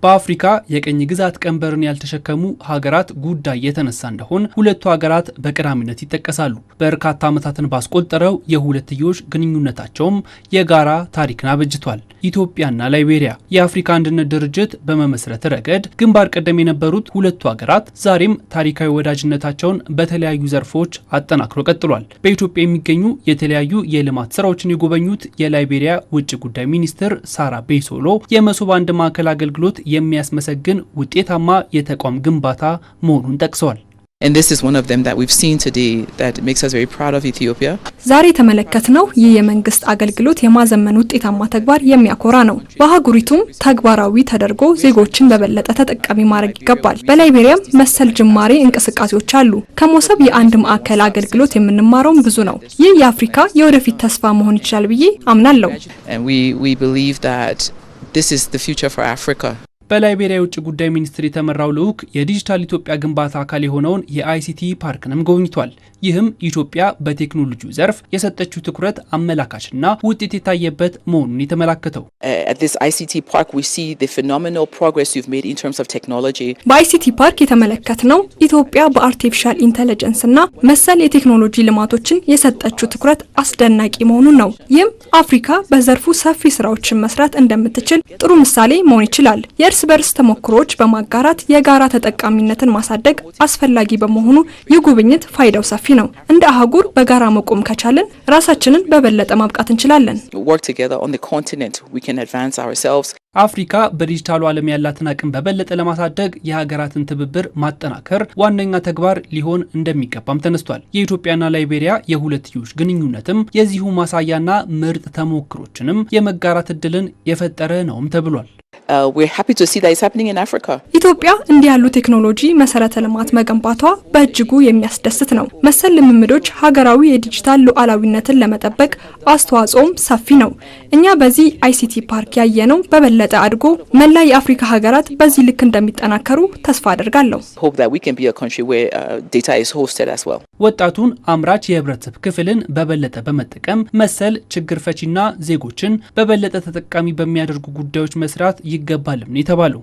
በአፍሪካ የቀኝ ግዛት ቀንበርን ያልተሸከሙ ሀገራት ጉዳይ የተነሳ እንደሆን ሁለቱ ሀገራት በቀዳሚነት ይጠቀሳሉ። በርካታ ዓመታትን ባስቆጠረው የሁለትዮሽ ግንኙነታቸውም የጋራ ታሪክን አበጅቷል። ኢትዮጵያና ላይቤሪያ የአፍሪካ አንድነት ድርጅት በመመስረት ረገድ ግንባር ቀደም የነበሩት ሁለቱ ሀገራት ዛሬም ታሪካዊ ወዳጅነታቸውን በተለያዩ ዘርፎች አጠናክሮ ቀጥሏል። በኢትዮጵያ የሚገኙ የተለያዩ የልማት ስራዎችን የጎበኙት የላይቤሪያ ውጭ ጉዳይ ሚኒስትር ሳራ ቤይሶሎ የመሶብ አንድ ማዕከል አገልግሎት የሚያስመሰግን ውጤታማ የተቋም ግንባታ መሆኑን ጠቅሰዋል። And this is one of them that we've seen today that makes us very proud of Ethiopia. ዛሬ ተመለከትነው ይህ የመንግስት አገልግሎት የማዘመን ውጤታማ ተግባር የሚያኮራ ነው። በአህጉሪቱም ተግባራዊ ተደርጎ ዜጎችን በበለጠ ተጠቃሚ ማድረግ ይገባል። በላይቤሪያም መሰል ጅማሬ እንቅስቃሴዎች አሉ። ከመሶብ የአንድ ማዕከል አገልግሎት የምንማረው ብዙ ነው። ይህ የአፍሪካ የወደፊት ተስፋ መሆን ይችላል ብዬ አምናለሁ። And we believe that this is the future for Africa. በላይቤሪያ የውጭ ጉዳይ ሚኒስትር የተመራው ልዑክ የዲጂታል ኢትዮጵያ ግንባታ አካል የሆነውን የአይሲቲ ፓርክንም ጎብኝቷል። ይህም ኢትዮጵያ በቴክኖሎጂው ዘርፍ የሰጠችው ትኩረት አመላካችና ውጤት የታየበት መሆኑን የተመላከተው At this ICT park we see the phenomenal progress you've made in terms of technology. በአይሲቲ ፓርክ የተመለከትነው ኢትዮጵያ በአርቲፊሻል ኢንተለጀንስ እና መሰል የቴክኖሎጂ ልማቶችን የሰጠችው ትኩረት አስደናቂ መሆኑን ነው። ይህም አፍሪካ በዘርፉ ሰፊ ስራዎችን መስራት እንደምትችል ጥሩ ምሳሌ መሆን ይችላል። የእርስ በርስ ተሞክሮች በማጋራት የጋራ ተጠቃሚነትን ማሳደግ አስፈላጊ በመሆኑ የጉብኝት ፋይዳው ሰፊ ነው። እንደ አህጉር በጋራ መቆም ከቻለን ራሳችንን በበለጠ ማብቃት እንችላለን። አፍሪካ በዲጂታሉ ዓለም ያላትን አቅም በበለጠ ለማሳደግ የሀገራትን ትብብር ማጠናከር ዋነኛ ተግባር ሊሆን እንደሚገባም ተነስቷል። የኢትዮጵያና ላይቤሪያ የሁለትዮሽ ግንኙነትም የዚሁ ማሳያና ምርጥ ተሞክሮችንም የመጋራት እድልን የፈጠረ ነውም ተብሏል። We're happy to see that it's happening in Africa. ኢትዮጵያ እንዲህ ያሉ ቴክኖሎጂ መሰረተ ልማት መገንባቷ በእጅጉ የሚያስደስት ነው። መሰል ልምምዶች ሀገራዊ የዲጂታል ሉዓላዊነትን ለመጠበቅ አስተዋጽኦም ሰፊ ነው። እኛ በዚህ አይሲቲ ፓርክ ያየነው በበለጠ አድጎ መላ የአፍሪካ ሀገራት በዚህ ልክ እንደሚጠናከሩ ተስፋ አደርጋለሁ። Hope that we can be a country where data is hosted as well. ወጣቱን አምራች የህብረተሰብ ክፍልን በበለጠ በመጠቀም መሰል ችግር ፈቺና ዜጎችን በበለጠ ተጠቃሚ በሚያደርጉ ጉዳዮች መስራት ይገባልም ነው የተባለው።